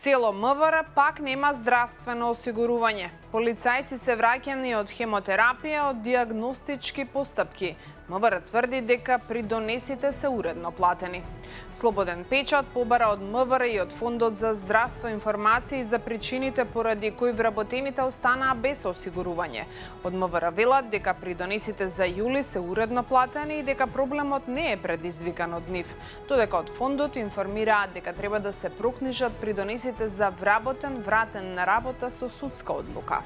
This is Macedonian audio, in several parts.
Цело МВР пак нема здравствено осигурување. Полицајци се враќани од хемотерапија, од диагностички постапки. МВР тврди дека придонесите се уредно платени. Слободен печат побара од МВР и од Фондот за здравство информации за причините поради кои вработените останаа без осигурување. Од МВР велат дека придонесите за јули се уредно платени и дека проблемот не е предизвикан од нив. Додека од Фондот информираат дека треба да се прокнижат придонесите за вратен на работа со судска одлука.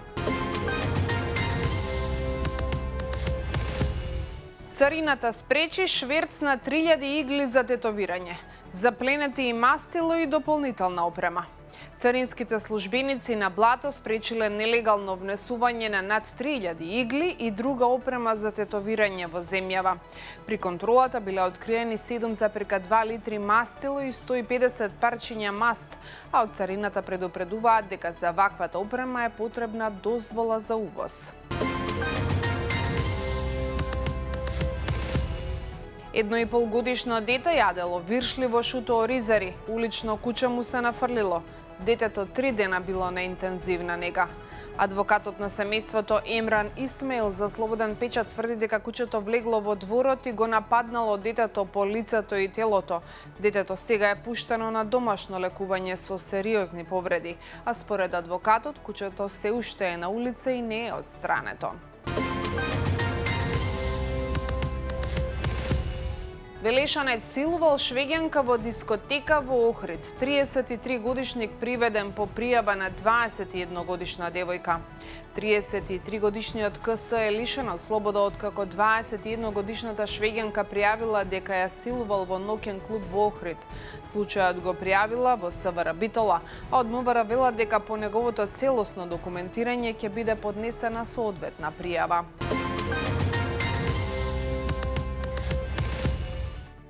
Царината спречи шверц на 3000 игли за тетовирање. Запленети и мастило и дополнителна опрема. Царинските службеници на Блато спречиле нелегално внесување на над 3000 игли и друга опрема за тетовирање во земјава. При контролата биле откриени 7,2 литри мастило и 150 парчиња маст, а од царината предупредуваат дека за ваквата опрема е потребна дозвола за увоз. Едно и полгодишно дете јадело виршливо шуто оризари, улично куче му се нафрлило. Детето 3 дена било на интензивна нега. Адвокатот на семејството Емран Исмаил за Слободен печат тврди дека кучето влегло во дворот и го нападнало детето по лицето и телото. Детето сега е пуштено на домашно лекување со сериозни повреди, а според адвокатот кучето се уште е на улица и не е отстрането. Велешанец силувал швеѓанка во дискотека во Охрид. 33 годишник приведен по пријава на 21 годишна девојка. 33 годишниот КС е лишен од слобода откако 21 годишната швеѓанка пријавила дека ја силувал во ноќен клуб во Охрид. Случајот го пријавила во СВР Битола, а од МВР велат дека по неговото целосно документирање ќе биде поднесена соодветна пријава.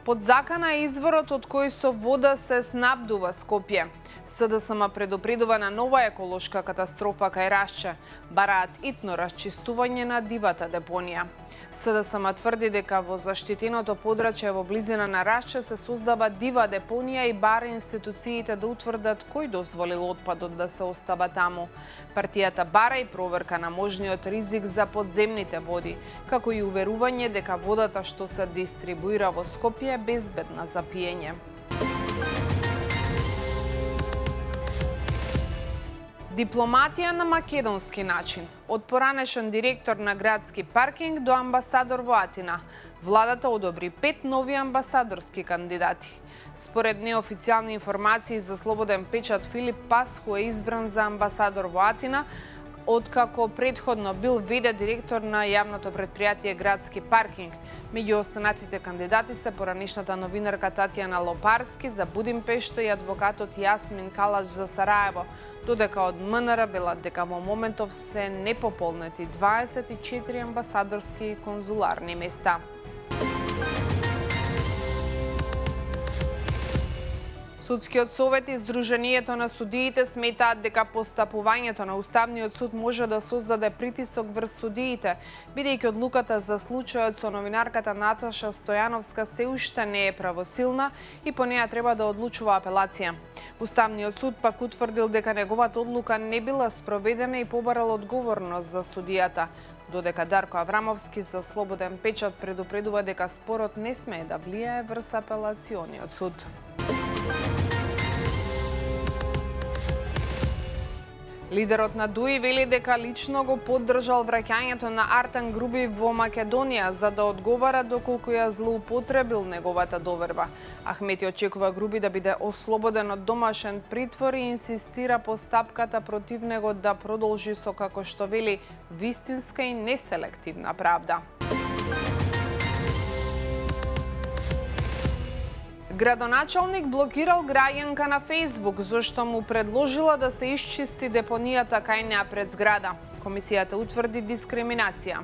Под закана е изворот од кој со вода се снабдува Скопје. СДСМ предупредува на нова еколошка катастрофа кај Рашче. Бараат итно расчистување на дивата депонија. СДСМ тврди дека во заштитеното подрачје во близина на Рашче се создава дива депонија и бара институциите да утврдат кој дозволил отпадот да се остава таму. Партијата бара и проверка на можниот ризик за подземните води, како и уверување дека водата што се дистрибуира во Скопје е безбедна за пиење. Дипломатија на македонски начин. Од поранешен директор на градски паркинг до амбасадор во Атина. Владата одобри 5 нови амбасадорски кандидати. Според неофицијални информации за Слободен печат, Филип Пасху е избран за амбасадор во Атина, откако предходно бил ВД директор на јавното претпријатие Градски паркинг. Меѓу останатите кандидати се поранешната новинарка Татјана Лопарски за Будимпешта и адвокатот Јасмин Калаш за Сараево, додека од МНР велат дека во моментов се непополнети 24 амбасадорски и конзуларни места. Судскиот совет и Сдруженијето на судиите сметаат дека постапувањето на Уставниот суд може да создаде притисок врз судиите, бидејќи одлуката за случајот со новинарката Наташа Стојановска се уште не е правосилна и по неја треба да одлучува апелација. Уставниот суд пак утврдил дека неговата одлука не била спроведена и побарал одговорност за судијата, додека Дарко Аврамовски за Слободен печат предупредува дека спорот не смее да влијае врз апелациониот суд. Лидерот на ДУИ вели дека лично го поддржал враќањето на Артан Груби во Македонија за да одговара доколку ја злоупотребил неговата доверба. Ахмети очекува Груби да биде ослободен од домашен притвор и инсистира постапката против него да продолжи со, како што вели, вистинска и неселективна правда. Градоначалник блокирал граѓанка на Фејсбук зашто му предложила да се исчисти депонијата кај неа пред зграда. Комисијата утврди дискриминација.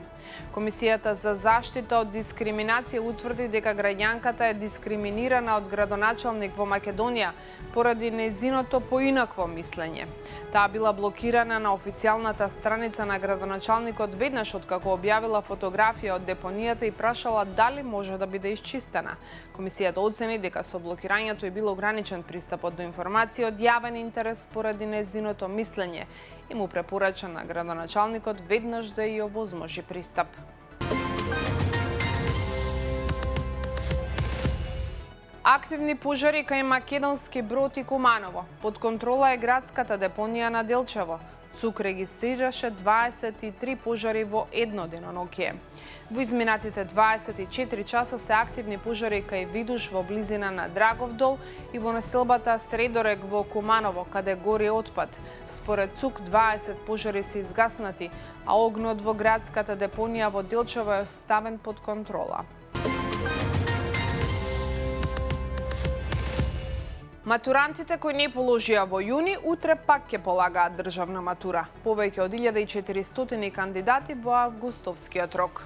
Комисијата за заштита од дискриминација утврди дека граѓанката е дискриминирана од градоначалник во Македонија поради нејзиното поинакво мислење. Таа била блокирана на официјалната страница на градоначалникот веднаш откако објавила фотографија од депонијата и прашала дали може да биде исчистена. Комисијата оцени дека со блокирањето е бил ограничен пристапот до информација од јавен интерес поради нејзиното мислење и му препорача на градоначалникот веднаш да ја овозможи пристап. Активни пожари кај Македонски Брод и Куманово. Под контрола е градската депонија на Делчево. ЦУК регистрираше 23 пожари во едно деноноќие. Во изминатите 24 часа се активни пожари кај Видуш во близина на Драговдол и во населбата Средорек во Куманово, каде гори отпад. Според ЦУК 20 пожари се изгаснати, а огнот во градската депонија во Делчево е оставен под контрола. Матурантите кои не положија во јуни, утре пак ќе полагаат државна матура. Повеќе од 1400 кандидати во августовскиот рок.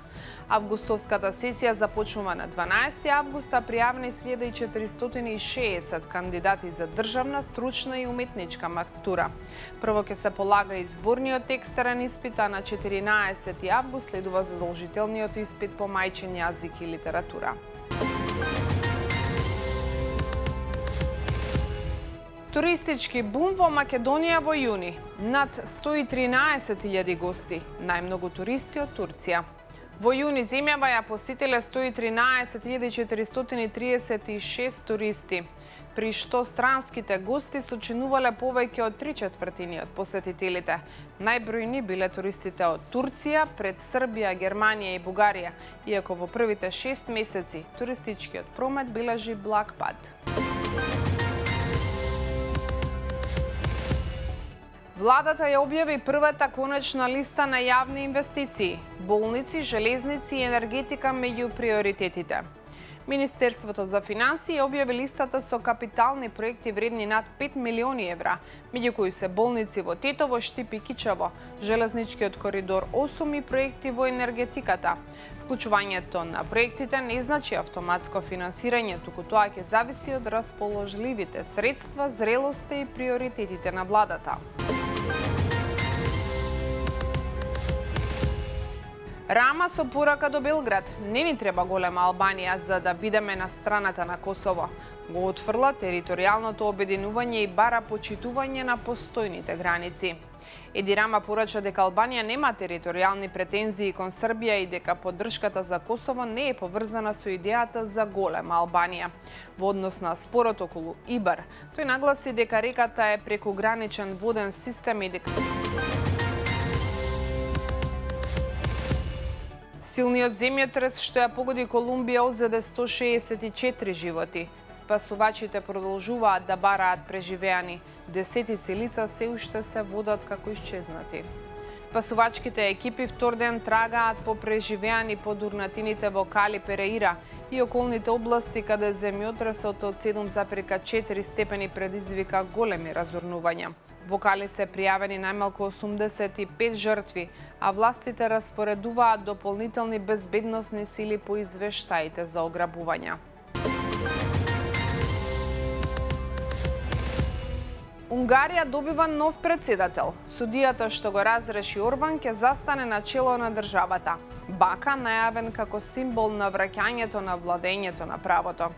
Августовската сесија започнува на 12 август, а пријавени 1460 кандидати за државна, стручна и уметничка матура. Прво ќе се полага изборниот текстарен испит, а на 14 август следува задолжителниот испит по мајчин јазик и литература. Туристички бум во Македонија во јуни. Над 113.000 гости, најмногу туристи од Турција. Во јуни земјава ја посетиле 113.436 туристи, при што странските гости сочинувале повеќе од 3/4 од посетителите. Најбројни биле туристите од Турција, пред Србија, Германија и Бугарија, иако во првите 6 месеци туристичкиот промет бележи благ пад. Владата ја објави првата конечна листа на јавни инвестиции, болници, железници и енергетика меѓу приоритетите. Министерството за финансии ја објави листата со капитални проекти вредни над 5 милиони евра, меѓу кои се болници во Тетово, Штип и Кичево, железничкиот коридор 8 и проекти во енергетиката. Вклучувањето на проектите не значи автоматско финансирање, туку тоа ќе зависи од расположливите средства, зрелоста и приоритетите на владата. Рама со порака до Белград. Не ни треба голема Албанија за да бидеме на страната на Косово. Го отфрла територијалното обединување и бара почитување на постојните граници. Еди Рама порача дека Албанија нема територијални претензии кон Србија и дека поддршката за Косово не е поврзана со идејата за голема Албанија. Во однос на спорот околу Ибар, тој нагласи дека реката е прекуграничен воден систем и дека силниот земјотрес што ја погоди Колумбија одзеде 164 животи. Спасувачите продолжуваат да бараат преживеани. Десетици лица се уште се водат како исчезнати. Спасувачките екипи втор ден трагаат по преживеани под урнатините во Кали Переира и околните области каде земјотресот од 7,4 степени предизвика големи разорнувања. Во Кали се пријавени најмалку 85 жртви, а властите распоредуваат дополнителни безбедносни сили по извештаите за ограбувања. Унгарија добива нов председател. Судијата што го разреши Орбан ќе застане на чело на државата. Бака најавен како символ на враќањето на владењето на правото.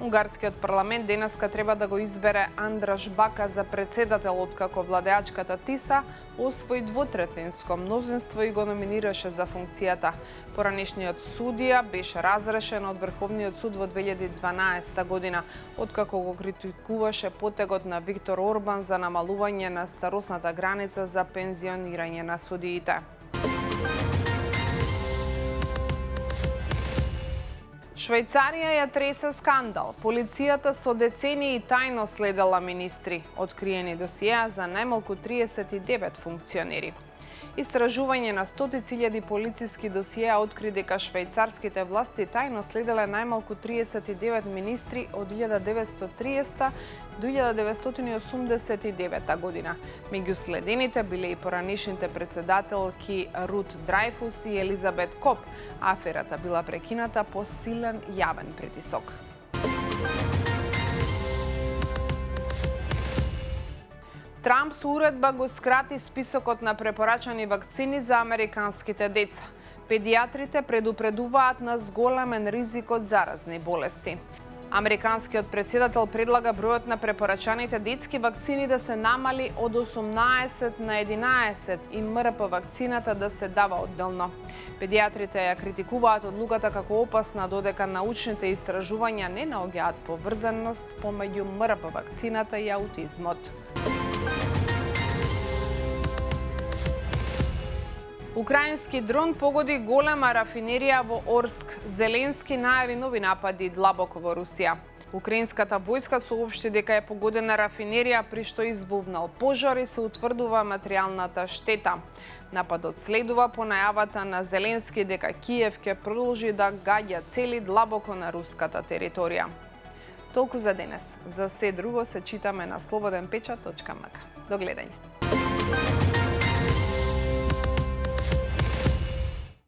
Унгарскиот парламент денеска треба да го избере Андраш Бака за председател, откако владеачката Тиса освои двотретинско мнозинство и го номинираше за функцијата. Поранешниот судија беше разрешен од Врховниот суд во 2012 година, откако го критикуваше потегот на Виктор Орбан за намалување на старосната граница за пензионирање на судиите. Швајцарија ја тресе скандал. Полицијата со децении тајно следела министри. Откриени досиеа за најмалку 39 функционери. Истражување на стотици илјади полициски досиеа откри дека швајцарските власти тајно следеле најмалку 39 министри од 1930 до 1989 година. Меѓу следените биле и поранишните председателки Рут Драјфус и Елизабет Коп. Аферата била прекината по силен јавен притисок. Трамп со уредба го скрати списокот на препорачани вакцини за американските деца. Педиатрите предупредуваат на зголемен ризик од заразни болести. Американскиот претседател предлага бројот на препорачаните детски вакцини да се намали од 18 на 11 и МРП вакцината да се дава одделно. Педиатрите ја критикуваат одлуката како опасна, додека научните истражувања не наоѓаат поврзаност помеѓу МРП вакцината и аутизмот. Украински дрон погоди голема рафинерија во Орск. Зеленски најави нови напади длабоко во Русија. Украинската војска соопшти дека е погодена рафинерија при што избувнал пожар и се утврдува материјалната штета. Нападот следува по најавата на Зеленски дека Киев ќе продолжи да гаѓа цели длабоко на руската територија. Толку за денес. За се друго се читаме на slobodnpečat.mk. До гледање.